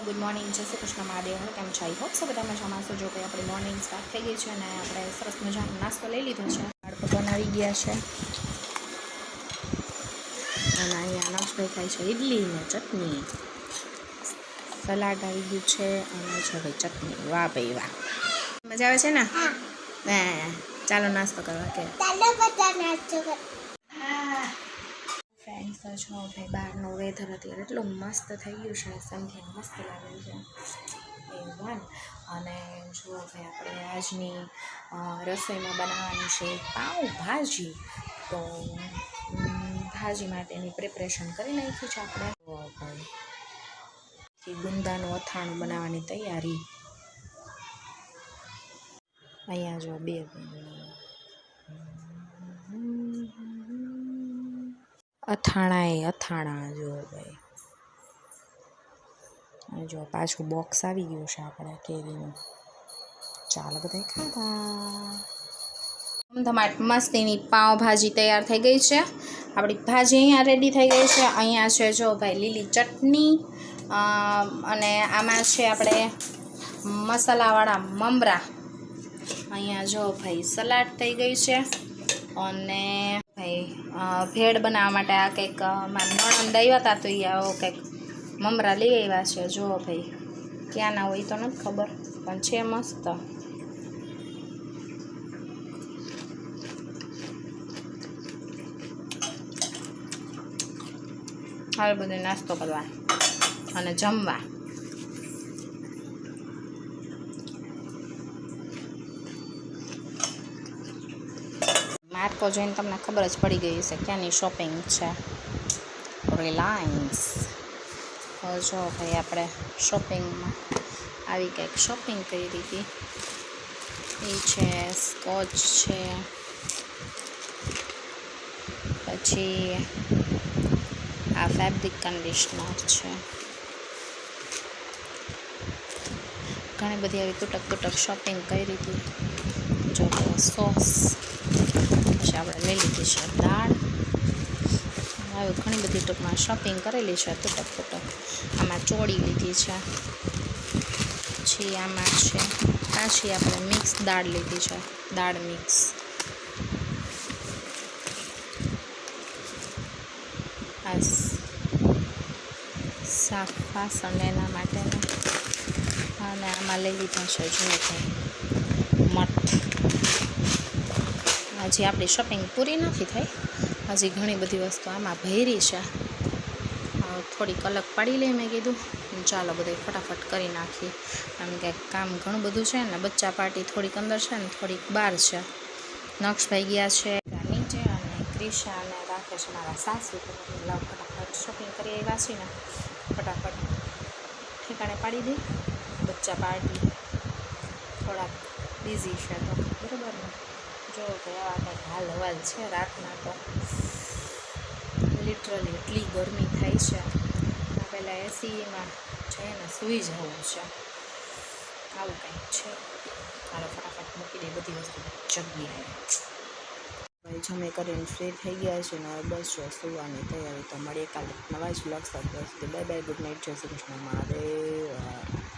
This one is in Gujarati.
ગુડ મોર્નિંગ, જય શ્રી કૃષ્ણ મહાદેવ. કેમ છો? આઈ હોપ સો બધા મજામાં છો. જો કે આપણે મોર્નિંગ સ્ટાર્ટ થઈ ગઈ છે અને આપણે સરસ મજાનો નાસ્તો લઈ લીધો છે. બાળકો બનાવી ગયા છે અને અહીંયા નક્ષભાઈ ખાય છે ઇડલી ને ચટણી, સલાડ આવી ગયું છે અને છે ભાઈ ચટણી. વાહ ભાઈ વાહ, મજા આવે છે ને? હા, ચાલો નાસ્તો કરવા કે ફ્રેન્ડ્સ. છો ભાઈ, બહારનું વેધર અત્યારે એટલું મસ્ત થઈ ગયું છે, સમથિંગ મસ્ત લાગે છે એ અને જુઓ ભાઈ, આપણે આજની રસોઈમાં બનાવવાની છે પાઉંભાજી. તો ભાજી માટેની પ્રિપરેશન કરી નાખી છે આપણે. ભાઈ ગુંદાનું અથાણું બનાવવાની તૈયારી. અહીંયા જો બે અથાણા જો ભાઈ. જો પાછું બોક્સ આવી ગયું છે આપણે કેરીનું. ચાલો બધા ખાવા. ધમાટ મસ્તીની પાવભાજી તૈયાર થઈ ગઈ છે. આપણી ભાજી અહીંયા રેડી થઈ ગઈ છે. અહીંયા છે જો ભાઈ લીલી ચટણી અને આમાં છે આપણે મસાલાવાળા મમરા. અહીંયા જો ભાઈ સલાડ થઈ ગઈ છે અને ભાઈ ભેળ બનાવવા માટે આ કંઈક મારા નણંદ આવ્યા હતા તો એ આવો કંઈક મમરા લઈ આવ્યા છે. જુઓ ભાઈ, ક્યાંના હોય તો નથી ખબર પણ છે મસ્ત. હવે બધો નાસ્તો કરવા અને જમવા. માર્કો જોઈને તમને ખબર જ પડી ગઈ છે ક્યાંની શોપિંગ છે. રિલાયન્સ. જો ભાઈ આપણે શોપિંગમાં આવી કંઈક શોપિંગ કરી હતી. એ છે સ્કોચ છે, પછી આ ફેબ્રિક કન્ડિશનર છે. ઘણી બધી આવી તૂટક શોપિંગ કરી હતી. જો સોસ પછી આપણે લઈ લીધી છે દાળ. હવે ઘણી બધી ટૂંકમાં શોપિંગ કરેલી છે તૂટક. આમાં ચોળી લીધી છે, પછી આમાં છે પાછી આપણે મિક્સ દાળ લીધી છે, દાળ મિક્સ. આ સાફ વાસણ એના માટેના. અને આમાં લઈ લીધા છે જો મઠ. હજી આપણી શોપિંગ પૂરી નથી થઈ, હજી ઘણી બધી વસ્તુ આમાં ભરી છે. થોડીક અલગ પાડી લઈ મેં કીધું ચાલો બધું ફટાફટ કરી નાખીએ, કારણ કે કામ ઘણું બધું છે ને. બચ્ચા પાર્ટી થોડીક અંદર છે ને થોડીક બહાર છે. નક્ષભાઈ ગયા છે નીચે અને ક્રિશા અને રાકેશ મારા સાસુ. તો લાવ ફટાફટ શોપિંગ કરી આવ્યા છીએ ને, ફટાફટ ઠેકાણે પાડી દઈ. બચ્ચા પાર્ટી થોડાક બિઝી છે તો બરાબર ને. જો કે આવા કંઈક હાલ હવાલ છે રાતના. તો લિટરલી એટલી ગરમી થાય છે. પહેલાં એસીમાં જઈને સૂઈ જવું છે, આવું કંઈક છે. ચાલો ફટાફટ મૂકી દે બધી વસ્તુ જગ્યાએ. ભાઈ જમી કરીને ફ્રી થઈ ગયા છે ને બસ જો સુવાની તૈયારી. તો મળીએ કાલે નવા જ બ્લોગ સાથે. બાય બાય, ગુડ નાઇટ, જય શ્રી કૃષ્ણ મહાદેવ.